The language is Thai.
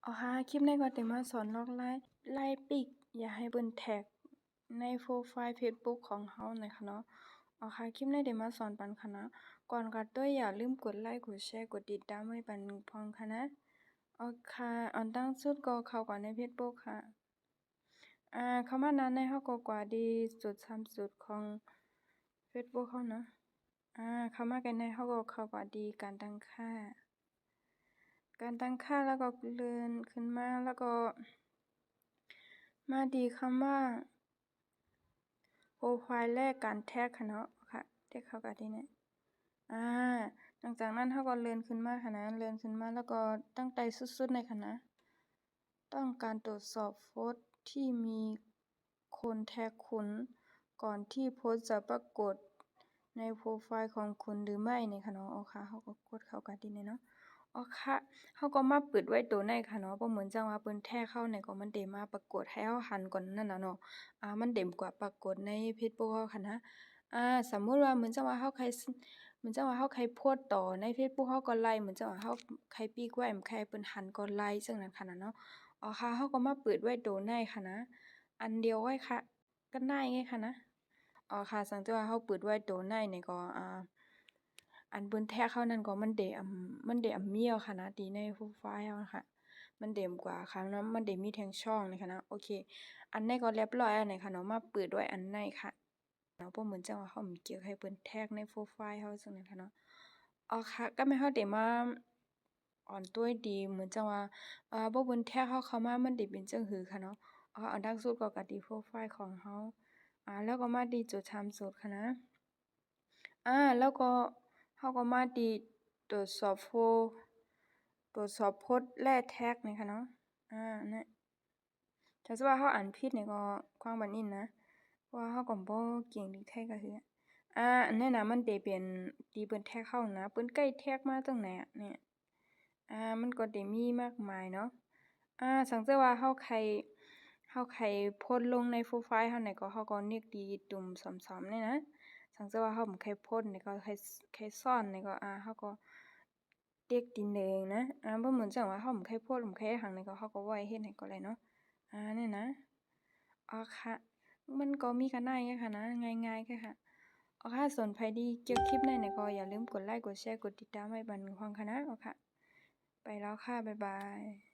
อ๋อค่ะคลิปนี้ก็จะมาสอนลอกไล่ปิกอย่าให้เปิ้นแท็กในโปรไฟล์ Facebook ของเฮาหน่อยค่ะเนาะอ๋อค่ะคลิปนี้เดี๋ยวมาสอนปันค่ะนะก่อนก็ด้วยอย่าลืมกดไลค์กดแชร์กดติดตามให้ปันพร้อมค่ะนะอ๋อค่ะอันตั้งสุดก็เข้าก่อนใน Facebook ค่ะเข้ามานั้นในเฮาก็กว่าดีสุด3สุดของ Facebook เฮาเนาะเข้ามากันในเฮาก็เข้ากว่าดีการตั้งค่าแล้วก็เลื่อนขึ้นมาแล้วก็มาดีคำว่าโปรไฟล์แรกการแท็กค่ะเนาะค่ะแท็กเข้ากับที่นี่หลังจากนั้นเฮาก็เลื่อนขึ้นมาค่ะนะเลื่อนขึ้นมาแล้วก็ตั้งใจสุดๆในค่ะนะต้องการตรวจสอบโพสต์ที่มีคนแท็กคุณก่อนที่โพสต์จะปรากฏในโปรไฟล์ของคุณหรือไม่นี่ค่ะเนาะค่ะเฮาก็กดเข้ากับที่นี่เนาะค่ะเฮาก็มาเปิดไว้ตัวในค่ะเนาะบ่เหมือนจังว่าเปิ้นแท้เข้าในก็มันได้มาปรากฏให้เฮาหันก่อนนั่นน่ะเนาะมันเต็มกว่าปรากฏใน Facebook เฮาค่ะนะสมมุติว่าเหมือนจังว่าเฮาเหมือนจังว่าเฮาโพสต์ต่อใน Facebook เฮาก็ไลค์เหมือนจังว่าเฮาปีกไว้ใครเปิ้นหันก็ไลค์จังนั้นค่ะนะเนาะค่ะเฮาก็มาเปิดไว้ตัวในค่ะนะอันเดียวไว้ค่ะก็ได้ไงค่ะนะค่ะสังแต่ว่าเฮาเปิดไว้ตัวในนี่ก็อันเปิ้นแท็กเข้านั่นก็มันได้มีเอาค่ะนะตีในโปรไฟล์เฮาค่ะมันเต็มกว่าค่ะเนาะมันได้มีทั้งช่องนี่ค่ะนะโอเคอันไหนก็เรียบร้อยอันไหนค่ะเนาะมาเปิดไว้อันไหนค่ะเนาะบ่เหมือนจังว่าเฮามีเกี่ยวให้เปิ้นแท็กในโปรไฟล์เฮาจังนั้นค่ะเนาะค่ะก็แม่นเฮาได้มาอ่อนตัวดีเหมือนจังว่าบ่เปิ้นแท็กเฮาเข้ามามันได้เป็นจังหือค่ะเนาะอันดังสุดก็ดีโปรไฟล์ของเฮาแล้วก็มาดีจุด3จุดค่ะนะแล้วก็เฮาก็มาที่ตรวจสอบโพสต์และแท็กนี่ค่ะเนาะนั่นถ้าสมมุติว่าเฮาอ่านผิดนี่ก็ความบัดนี้นะเพราะว่าเฮาก็บ่เก่งที่ไทยก็คืออันนั้นน่ะมันได้เป็นที่เปิ้นแท็กเฮานะเปิ้นใกล้แท็กมาจังไหนเนี่ยมันก็ได้มีมากมายเนาะสังเกตว่าเฮาใครโพสต์ลงในโปรไฟล์เฮานี่ก็เฮาก็นึกดีตุ่มซ้ำๆนี่นะสังเกตว่าเฮาบ่เคยโพสต์นี่ก็ใครซ่อนนี่ก็เฮาก็เด็กตีหนึ่งนะบ่เหมือนจังว่าเฮาบ่เคยโพสต์บ่เคยหังนี่ก็เฮาก็บ่ให้เฮ็ดให้ก็เลยเนาะนี่นะค่ะมันก็มีกันได้แค่ค่ะนะง่ายๆแค่ค่ะค่ะส่วนไผที่เกี่ยวคลิปไหนนี่ก็อย่าลืมกดไลค์กดแชร์กดติดตามให้บันฟังค่ะนะค่ะไปแล้วค่ะบ๊ายบาย